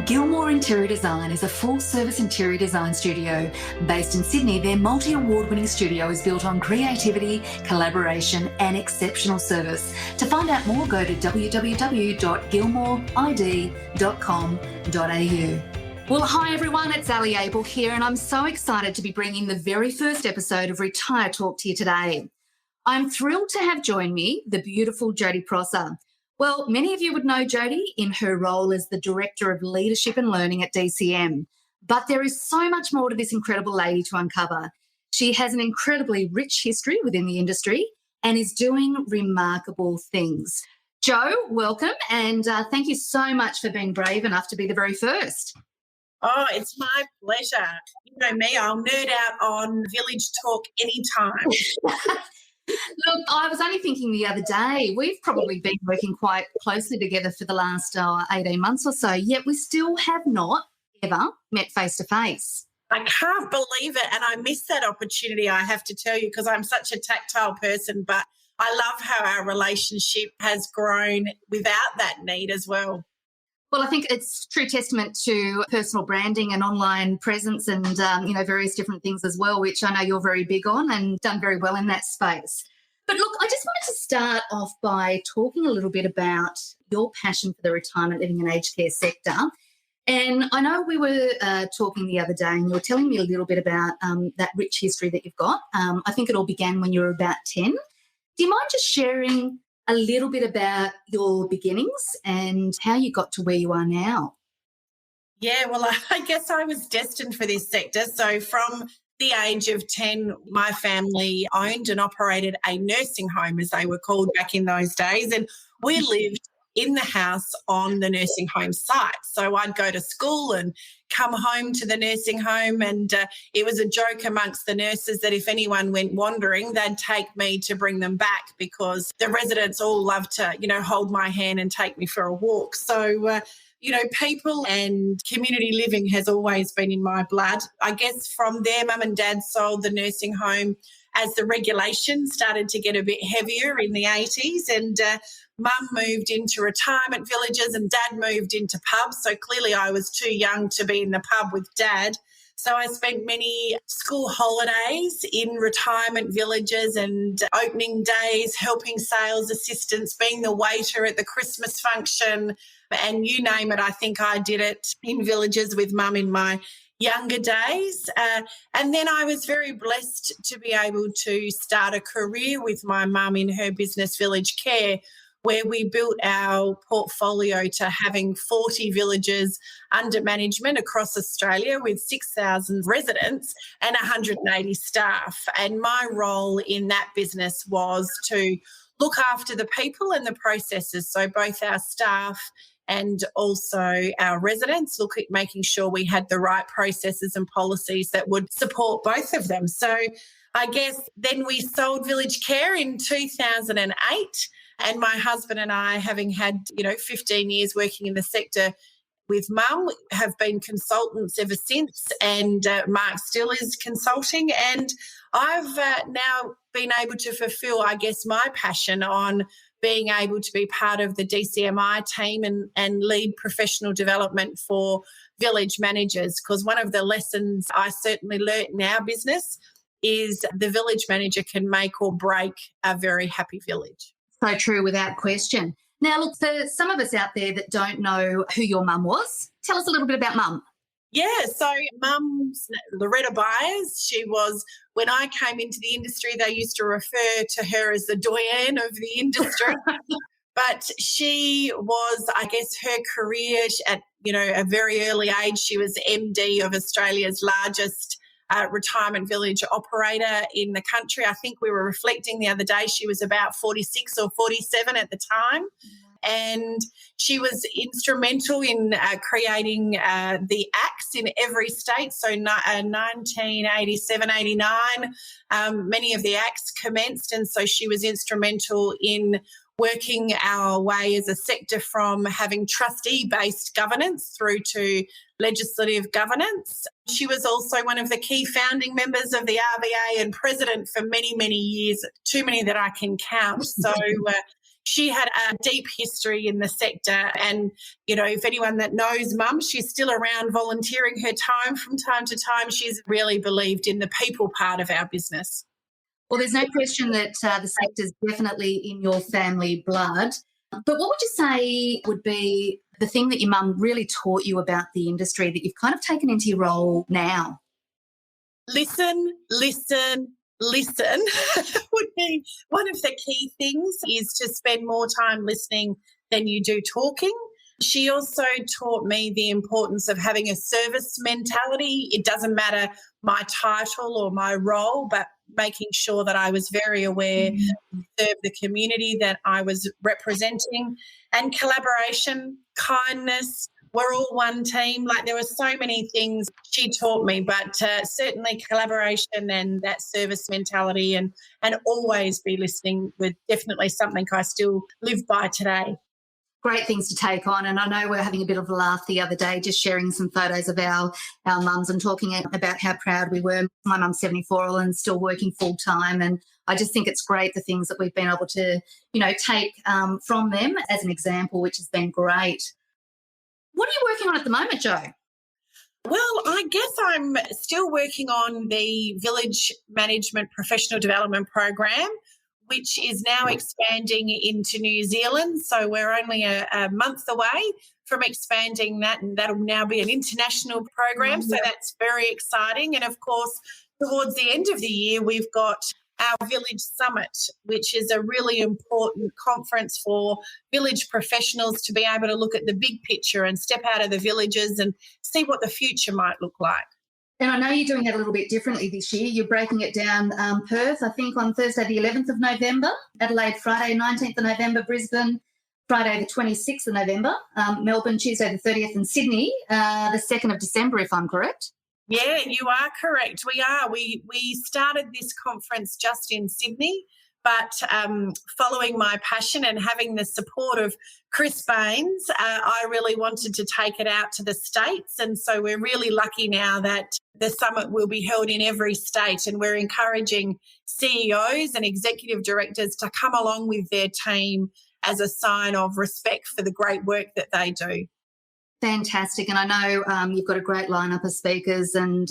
Gilmore Interior Design is a full-service interior design studio. Based in Sydney, their multi-award-winning studio is built on creativity, collaboration and exceptional service. To find out more, go to www.gilmoreid.com.au. Well, hi everyone, it's Ali Abel here, and I'm so excited to be bringing the very first episode of Retire Talk to you today. I'm thrilled to have joined me the beautiful Jodie Prosser. Well, many of you would know Jodie in her role as the Director of Leadership and Learning at DCM, but there is so much more to this incredible lady to uncover. She has an incredibly rich history within the industry and is doing remarkable things. Jo, welcome, and thank you so much for being brave enough to be the very first. Oh, it's my pleasure. You know me, I'll nerd out on Village Talk anytime. Look, I was only thinking the other day, we've probably been working quite closely together for the last 18 months or so, yet we still have not ever met face-to-face. I can't believe it, and I miss that opportunity, I have to tell you, because I'm such a tactile person, but I love how our relationship has grown without that need as well. Well, I think it's true testament to personal branding and online presence and, various different things as well, which I know you're very big on and done very well in that space. But look, I just wanted to start off by talking a little bit about your passion for the retirement living and aged care sector. And I know we were talking the other day and you were telling me a little bit about that rich history that you've got. I think it all began when you were about 10. Do you mind just sharing a little bit about your beginnings and how you got to where you are now? Yeah, well, I guess I was destined for this sector. So from the age of 10, my family owned and operated a nursing home, as they were called back in those days, and we lived in the house on the nursing home site. So I'd go to school and come home to the nursing home, and it was a joke amongst the nurses that if anyone went wandering, they'd take me to bring them back because the residents all loved to, hold my hand and take me for a walk. So, people and community living has always been in my blood. I guess from there, Mum and Dad sold the nursing home as the regulations started to get a bit heavier in the 80s, and Mum moved into retirement villages and Dad moved into pubs. So clearly I was too young to be in the pub with Dad. So I spent many school holidays in retirement villages and opening days, helping sales assistants, being the waiter at the Christmas function, and you name it. I think I did it in villages with Mum in my younger days. And then I was very blessed to be able to start a career with my mum in her business Village Care, where we built our portfolio to having 40 villages under management across Australia with 6,000 residents and 180 staff. And my role in that business was to look after the people and the processes, so both our staff and also our residents, look at making sure we had the right processes and policies that would support both of them. So I guess then we sold Village Care in 2008, and my husband and I, having had, 15 years working in the sector with Mum, have been consultants ever since, and Mark still is consulting. And I've now been able to fulfil, I guess, my passion on being able to be part of the DCMI team and lead professional development for village managers, because one of the lessons I certainly learnt in our business is the village manager can make or break a very happy village. So true, without question. Now, look, for some of us out there that don't know who your mum was, tell us a little bit about Mum. Yeah, so Mum's Loretta Byers. She was, when I came into the industry, they used to refer to her as the doyenne of the industry. But she was, I guess, her career at, a very early age, she was MD of Australia's largest retirement village operator in the country. I think we were reflecting the other day, she was about 46 or 47 at the time. And she was instrumental in creating the acts in every state. So 1987, 89, many of the acts commenced. And so she was instrumental in working our way as a sector from having trustee-based governance through to legislative governance. She was also one of the key founding members of the RVA and president for many, many years, too many that I can count. So she had a deep history in the sector. And, you know, if anyone that knows Mum, she's still around volunteering her time from time to time. She's really believed in the people part of our business. Well, there's no question that the sector's definitely in your family blood. But what would you say would be the thing that your mum really taught you about the industry that you've kind of taken into your role now? Listen would be one of the key things, is to spend more time listening than you do talking. She also taught me the importance of having a service mentality. It doesn't matter my title or my role, but making sure that I was very aware to serve the community that I was representing. And collaboration, kindness, we're all one team. Like, there were so many things she taught me, but certainly collaboration and that service mentality and always be listening were definitely something I still live by today. Great things to take on. And I know we're having a bit of a laugh the other day, just sharing some photos of our mums and talking about how proud we were. My mum's 74 and still working full time. And I just think it's great, the things that we've been able to, you know, take from them as an example, which has been great. What are you working on at the moment, Jo? Well, I guess I'm still working on the Village Management Professional Development Program, which is now expanding into New Zealand. So we're only a month away from expanding that, and that'll now be an international program. So that's very exciting. And, of course, towards the end of the year, we've got our Village Summit, which is a really important conference for village professionals to be able to look at the big picture and step out of the villages and see what the future might look like. And I know you're doing that a little bit differently this year. You're breaking it down. Perth, I think, on Thursday the 11th of November. Adelaide, Friday 19th of November. Brisbane, Friday the 26th of November. Melbourne, Tuesday the 30th. And Sydney, the 2nd of December, if I'm correct. Yeah, you are correct. We are. We started this conference just in Sydney, but following my passion and having the support of Chris Baines, I really wanted to take it out to the states. And so we're really lucky now that the summit will be held in every state, and we're encouraging CEOs and executive directors to come along with their team as a sign of respect for the great work that they do. Fantastic. And I know you've got a great lineup of speakers, and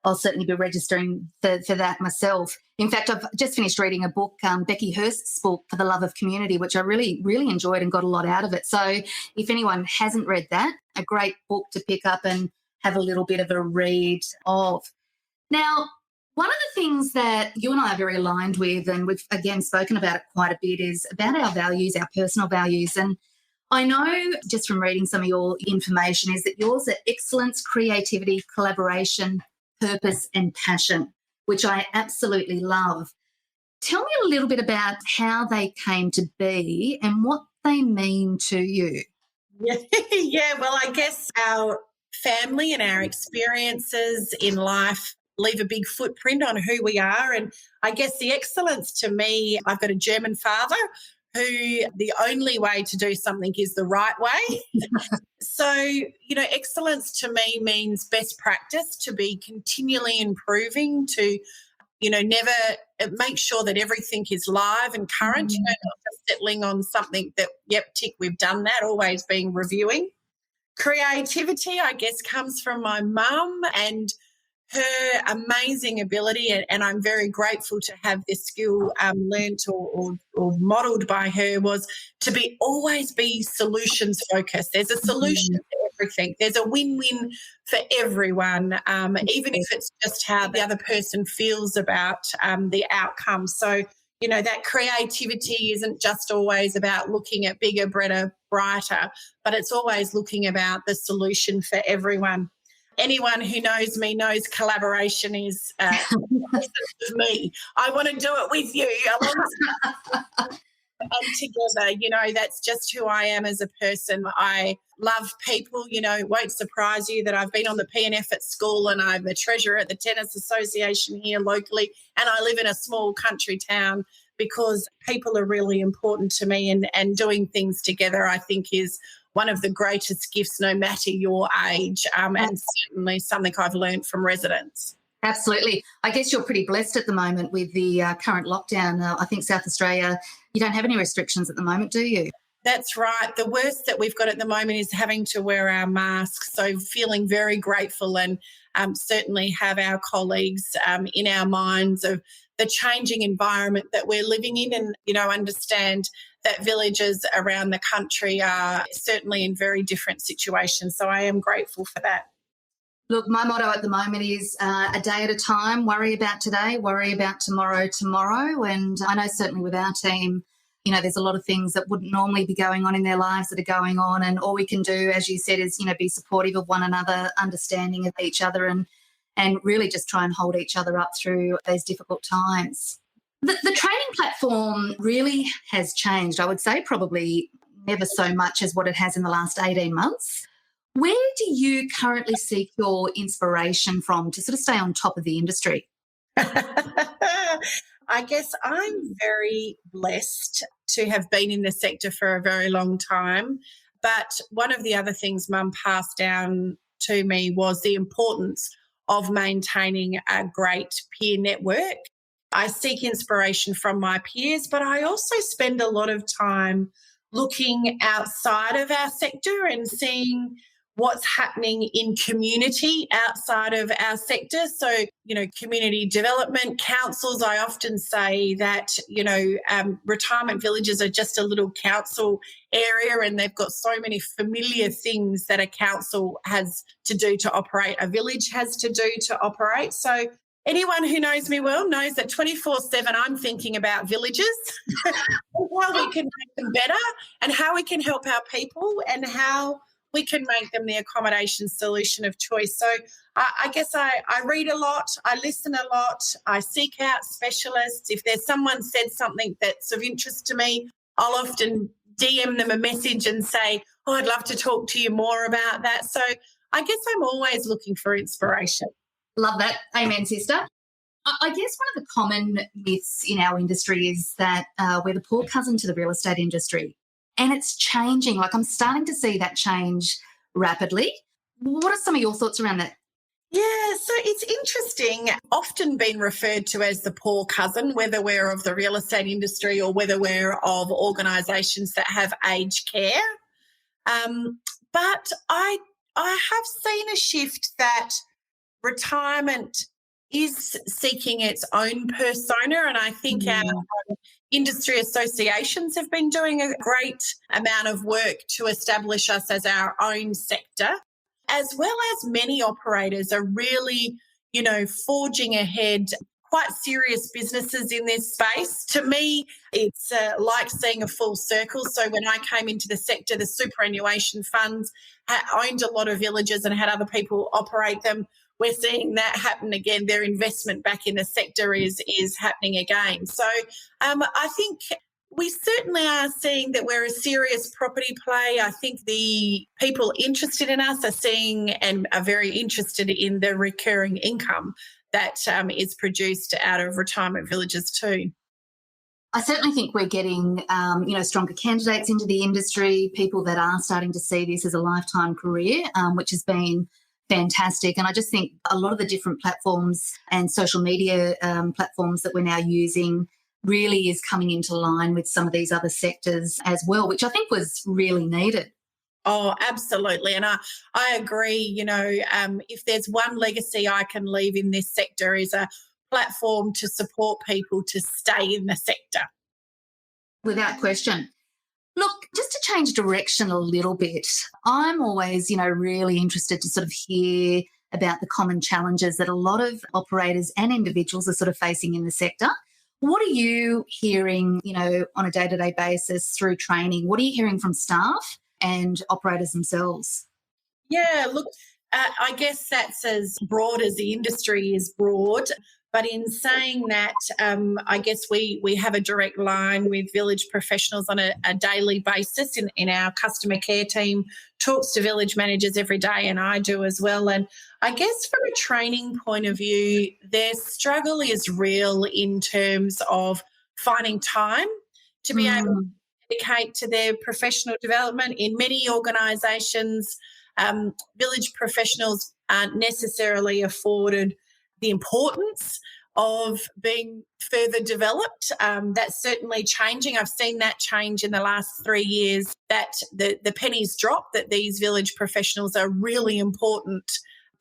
I'll certainly be registering for that myself. In fact, I've just finished reading a book, Becky Hurst's book, For the Love of Community, which I really, really enjoyed and got a lot out of it. So if anyone hasn't read that, a great book to pick up and have a little bit of a read of. Now, one of the things that you and I are very aligned with, and we've, again, spoken about it quite a bit, is about our values, our personal values. And I know just from reading some of your information is that yours are excellence, creativity, collaboration, purpose and passion, which I absolutely love. Tell me a little bit about how they came to be and what they mean to you. Yeah, well, I guess our family and our experiences in life leave a big footprint on who we are. And I guess the excellence to me, I've got a German father who the only way to do something is the right way. So, you know, excellence to me means best practice, to be continually improving, to, you know, never make sure that everything is live and current, you know, not just settling on something that, yep, tick, we've done that, always being reviewing. Creativity, I guess, comes from my mum and her amazing ability, and I'm very grateful to have this skill learnt or modelled by her, was to always be solutions focused. There's a solution to everything. There's a win-win for everyone, even if it's just how the other person feels about the outcome. So, you know, that creativity isn't just always about looking at bigger, better, brighter, but it's always looking about the solution for everyone. Anyone who knows me knows collaboration is me. I want to do it with you. And together, you know, that's just who I am as a person. I love people. You know, it won't surprise you that I've been on the P&F at school, and I'm the treasurer at the Tennis Association here locally, and I live in a small country town, because people are really important to me, and doing things together, I think, is one of the greatest gifts, no matter your age, and certainly something I've learned from residents. Absolutely. I guess you're pretty blessed at the moment with the current lockdown. I think South Australia You don't have any restrictions at the moment, do you? That's right. The worst that we've got at the moment is having to wear our masks. So feeling very grateful and certainly have our colleagues in our minds of the changing environment that we're living in and, understand that villages around the country are certainly in very different situations. So I am grateful for that. Look, my motto at the moment is a day at a time, worry about today, worry about tomorrow. And I know certainly with our team, there's a lot of things that wouldn't normally be going on in their lives that are going on. And all we can do, as you said, is, be supportive of one another, understanding of each other and really just try and hold each other up through those difficult times. The training platform really has changed, I would say, probably never so much as what it has in the last 18 months. Where do you currently seek your inspiration from to sort of stay on top of the industry? I guess I'm very blessed to have been in the sector for a very long time. But one of the other things Mum passed down to me was the importance of maintaining a great peer network. I seek inspiration from my peers, but I also spend a lot of time looking outside of our sector and seeing what's happening in community outside of our sector. So, community development councils, I often say that, retirement villages are just a little council area and they've got so many familiar things that a council has to do to operate, a village has to do to operate. So anyone who knows me well knows that 24/7 I'm thinking about villages, how we can make them better and how we can help our people and how we can make them the accommodation solution of choice. So I guess I read a lot, I listen a lot, I seek out specialists. If there's someone said something that's of interest to me, I'll often DM them a message and say, I'd love to talk to you more about that. So I guess I'm always looking for inspiration. Love that. Amen, sister. I guess one of the common myths in our industry is that we're the poor cousin to the real estate industry. And it's changing. Like I'm starting to see that change rapidly. What are some of your thoughts around that? Yeah, so it's interesting, often been referred to as the poor cousin, whether we're of the real estate industry or whether we're of organisations that have aged care. But I have seen a shift that retirement is seeking its own persona, and I think our industry associations have been doing a great amount of work to establish us as our own sector, as well as many operators are really, forging ahead, quite serious businesses in this space. To me, it's like seeing a full circle. So when I came into the sector, the superannuation funds owned a lot of villages and had other people operate them. We're seeing that happen again. Their investment back in the sector is happening again. So I think we certainly are seeing that we're a serious property play. I think the people interested in us are seeing and are very interested in the recurring income that is produced out of retirement villages too. I certainly think we're getting, stronger candidates into the industry, people that are starting to see this as a lifetime career, which has been fantastic. And I just think a lot of the different platforms and social media platforms that we're now using really is coming into line with some of these other sectors as well, which I think was really needed. Oh, absolutely. And I agree, if there's one legacy I can leave in this sector is a platform to support people to stay in the sector. Without question. Look, just to change direction a little bit, I'm always, really interested to sort of hear about the common challenges that a lot of operators and individuals are sort of facing in the sector. What are you hearing, on a day-to-day basis through training? What are you hearing from staff and operators themselves? Yeah, look, I guess that's as broad as the industry is broad. But in saying that, I guess we have a direct line with village professionals on a daily basis in our customer care team, talks to village managers every day, and I do as well. And I guess from a training point of view, their struggle is real in terms of finding time to be able to dedicate to their professional development. In many organisations, village professionals aren't necessarily afforded the importance of being further developed. That's certainly changing. I've seen that change in the last 3 years, that the pennies drop, that these village professionals are really important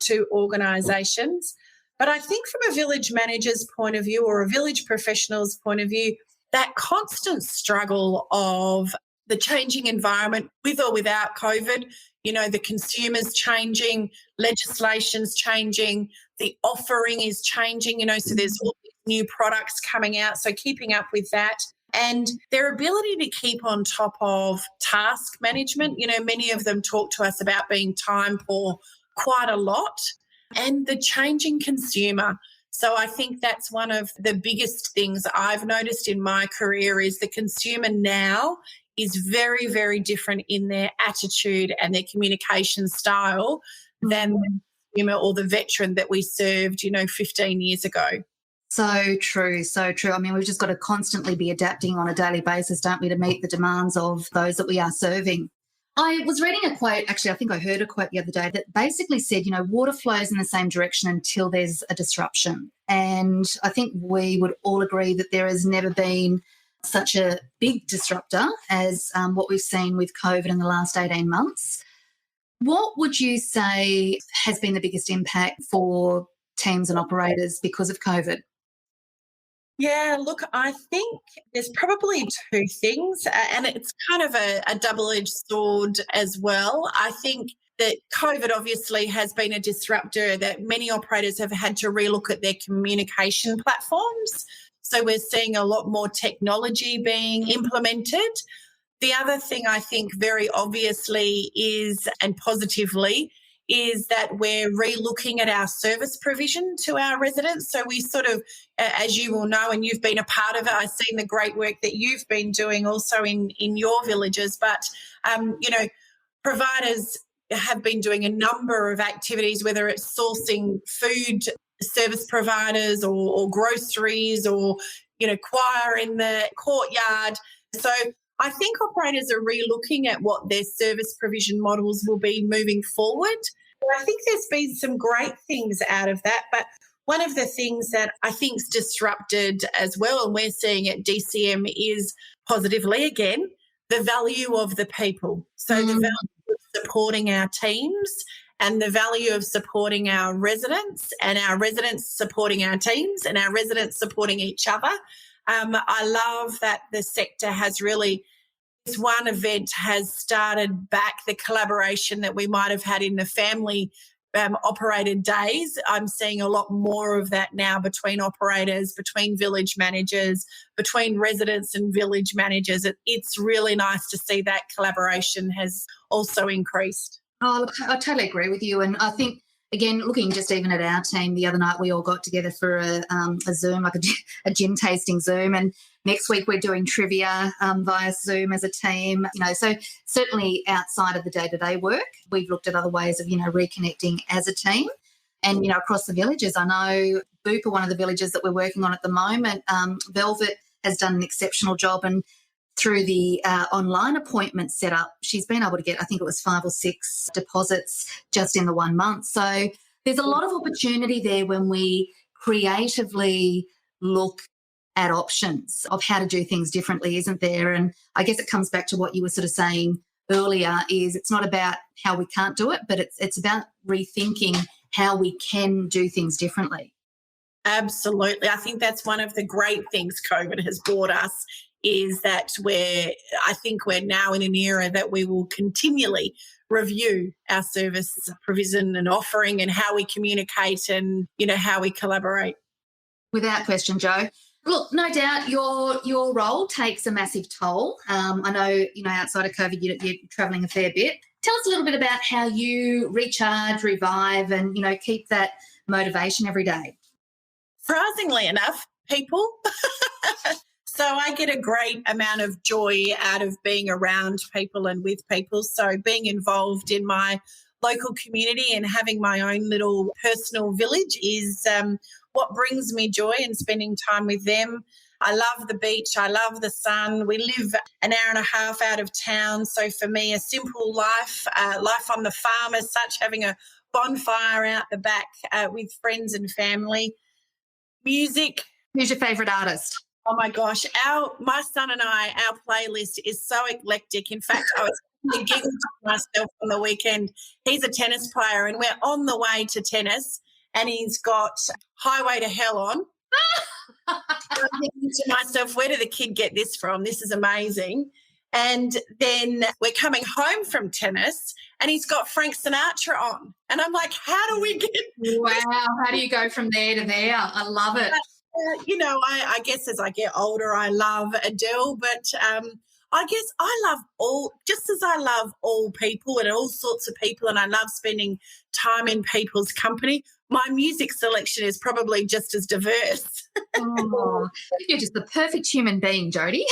to organisations. But I think from a village manager's point of view or a village professional's point of view, that constant struggle of the changing environment with or without COVID, the consumer's changing, legislation's changing, the offering is changing, so there's all these new products coming out. So keeping up with that and their ability to keep on top of task management. Many of them talk to us about being time poor quite a lot, and the changing consumer. So I think that's one of the biggest things I've noticed in my career is the consumer now is very, very different in their attitude and their communication style than the consumer or the veteran that we served, 15 years ago. So true, so true. I mean, we've just got to constantly be adapting on a daily basis, don't we, to meet the demands of those that we are serving. I was reading a quote, actually, I think I heard a quote the other day that basically said, water flows in the same direction until there's a disruption. And I think we would all agree that there has never been such a big disruptor as what we've seen with COVID in the last 18 months. What would you say has been the biggest impact for teams and operators because of COVID? Yeah, look, I think there's probably two things, and it's kind of a double-edged sword as well. I think that COVID obviously has been a disruptor, that many operators have had to relook at their communication platforms. So we're seeing a lot more technology being implemented. The other thing I think very obviously is, and positively, is that we're relooking at our service provision to our residents. So we sort of, as you will know, and you've been a part of it, I've seen the great work that you've been doing also in your villages. But, providers have been doing a number of activities, whether it's sourcing food service providers or groceries or, choir in the courtyard. So I think operators are relooking at what their service provision models will be moving forward. I think there's been some great things out of that, but one of the things that I think's disrupted as well, and we're seeing at DCM, is positively, again, the value of the people. So the value of supporting our teams and the value of supporting our residents, and our residents supporting our teams, and our residents supporting each other. I love that the sector has really, this one event has started back the collaboration that we might have had in the family operated days. I'm seeing a lot more of that now between operators, between village managers, between residents and village managers. It's really nice to see that collaboration has also increased. Oh, look, I totally agree with you. And I think, again, looking just even at our team, the other night we all got together for a Zoom, like a gin tasting Zoom, and next week we're doing trivia via Zoom as a team. So certainly outside of the day-to-day work, we've looked at other ways of, reconnecting as a team. And, across the villages, I know Boop are one of the villages that we're working on at the moment. Velvet has done an exceptional job, and through the online appointment setup, she's been able to get, I think it was 5 or 6 deposits just in the 1 month. So there's a lot of opportunity there when we creatively look at options of how to do things differently, isn't there? And I guess it comes back to what you were sort of saying earlier, is it's not about how we can't do it, but it's about rethinking how we can do things differently. Absolutely. I think that's one of the great things COVID has brought us, is that I think we're now in an era that we will continually review our service provision and offering and how we communicate and, how we collaborate. Without question, Jo. Look, no doubt your role takes a massive toll. I know, outside of COVID, you're travelling a fair bit. Tell us a little bit about how you recharge, revive, and, keep that motivation every day. Surprisingly enough, people. So I get a great amount of joy out of being around people and with people. So being involved in my local community and having my own little personal village is what brings me joy, and spending time with them. I love the beach. I love the sun. We live an hour and a half out of town. So for me, a simple life on the farm as such, having a bonfire out the back with friends and family. Music. Who's your favourite artist? Oh my gosh, my son and I, our playlist is so eclectic. In fact, I was giggling to myself on the weekend. He's a tennis player and we're on the way to tennis and he's got Highway to Hell on. I'm thinking to myself, where did the kid get this from? This is amazing. And then we're coming home from tennis and he's got Frank Sinatra on. And I'm like, how do we get Wow, how do you go from there to there? I love it. I guess as I get older, I love Adele, but I guess I love just as I love all people and all sorts of people, and I love spending time in people's company, my music selection is probably just as diverse. Oh, you're just the perfect human being, Jodie.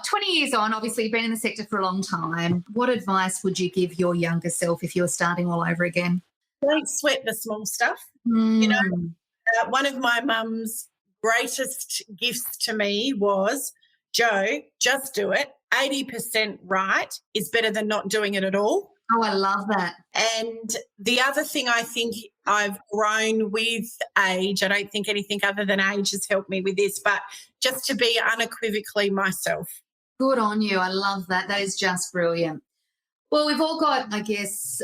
20 years on, obviously you've been in the sector for a long time. What advice would you give your younger self if you were starting all over again? Don't sweat the small stuff. One of my mum's greatest gifts to me was, Jo, just do it. 80% right is better than not doing it at all. Oh, I love that. And the other thing I think I've grown with age, I don't think anything other than age has helped me with this, but just to be unequivocally myself. Good on you. I love that. That is just brilliant. Well, we've all got, I guess,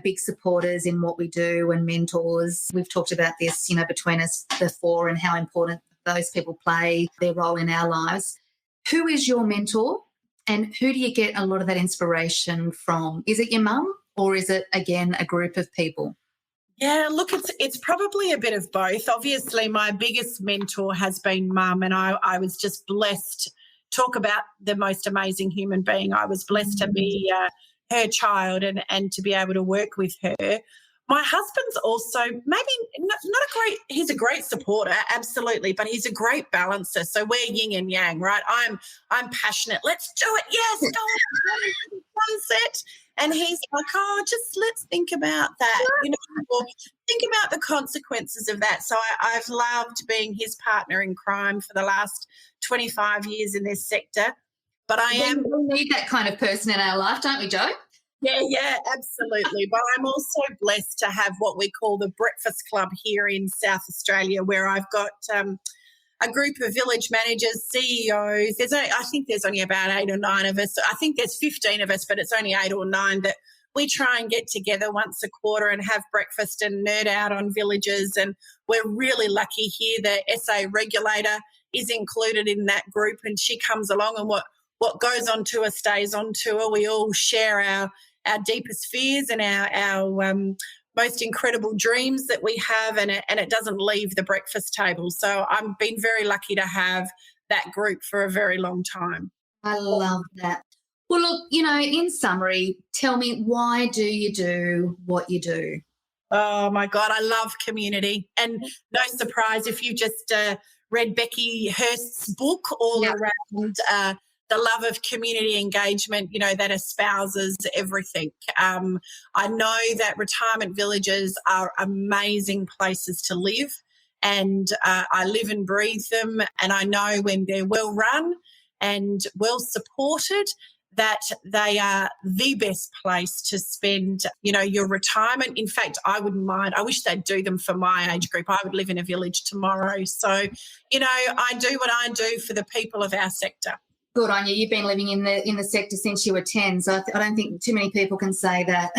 big supporters in what we do and mentors. We've talked about this, between us before and how important those people play their role in our lives. Who is your mentor and who do you get a lot of that inspiration from? Is it your mum or is it, again, a group of people? Yeah, look, it's probably a bit of both. Obviously, my biggest mentor has been Mum, and I was just blessed. Talk about the most amazing human being. I was blessed to be her child and to be able to work with her. My husband's also he's a great supporter, absolutely, but he's a great balancer. So we're yin and yang, right? I'm passionate. Let's do it. Yes, go on, sunset. And he's like, just let's think about that, or think about the consequences of that. So I've loved being his partner in crime for the last 25 years in this sector. But We need that kind of person in our life, don't we, Jo? Yeah, absolutely. But I'm also blessed to have what we call the Breakfast Club here in South Australia, where I've got a group of village managers, CEOs. I think there's only about 8 or 9 of us. I think there's 15 of us, but it's only 8 or 9 that we try and get together once a quarter and have breakfast and nerd out on villages. And we're really lucky here. The SA regulator is included in that group and she comes along and what goes on tour stays on tour. We all share our deepest fears and our most incredible dreams that we have, and it doesn't leave the breakfast table. So I've been very lucky to have that group for a very long time. I love that. Well, look, in summary, tell me, why do you do what you do? Oh, my God, I love community. And no surprise if you just read Becky Hurst's book all around the love of community engagement, that espouses everything. I know that retirement villages are amazing places to live, and I live and breathe them, and I know when they're well run and well supported that they are the best place to spend, your retirement. In fact, I wouldn't mind. I wish they'd do them for my age group. I would live in a village tomorrow. So, I do what I do for the people of our sector. Good on you. You've been living in the sector since you were 10, so I don't think too many people can say that.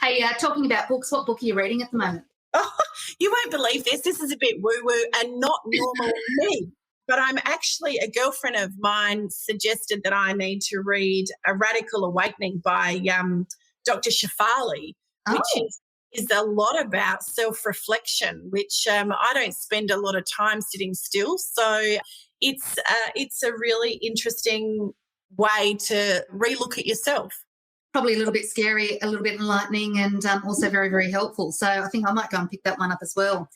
Hey, talking about books, what book are you reading at the moment? Oh, you won't believe this. This is a bit woo-woo and not normal me. But I'm actually, a girlfriend of mine suggested that I need to read A Radical Awakening by Dr. Shafali, which is a lot about self-reflection, which I don't spend a lot of time sitting still. So it's a really interesting way to relook at yourself. Probably a little bit scary, a little bit enlightening, and also very, very helpful. So I think I might go and pick that one up as well.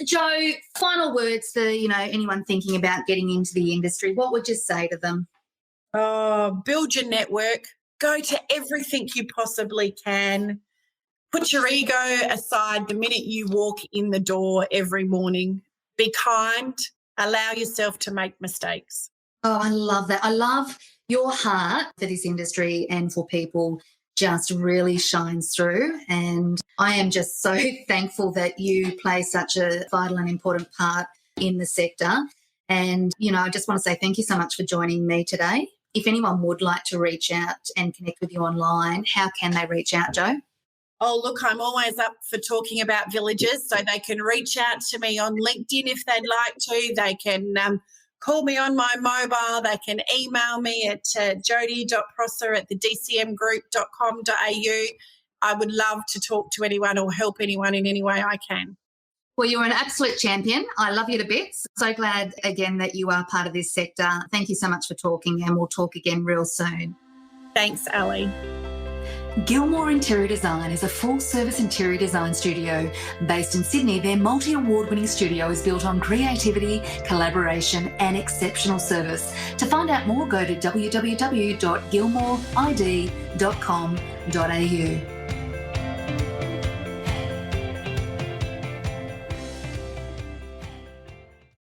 Jo, final words for, anyone thinking about getting into the industry. What would you say to them? Build your network. Go to everything you possibly can. Put your ego aside the minute you walk in the door every morning. Be kind. Allow yourself to make mistakes. Oh, I love that. I love your heart for this industry and for people just really shines through. And I am just so thankful that you play such a vital and important part in the sector. And, I just want to say thank you so much for joining me today. If anyone would like to reach out and connect with you online, how can they reach out, Jo? Oh, look, I'm always up for talking about villages, so they can reach out to me on LinkedIn if they'd like to. They can call me on my mobile. They can email me at jodie.prosser@thedcmgroup.com.au. I would love to talk to anyone or help anyone in any way I can. Well, you're an absolute champion. I love you to bits. So glad again that you are part of this sector. Thank you so much for talking, and we'll talk again real soon. Thanks, Ali. Gilmore Interior Design is a full-service interior design studio. Based in Sydney, their multi-award-winning studio is built on creativity, collaboration and exceptional service. To find out more, go to www.gilmoreid.com.au.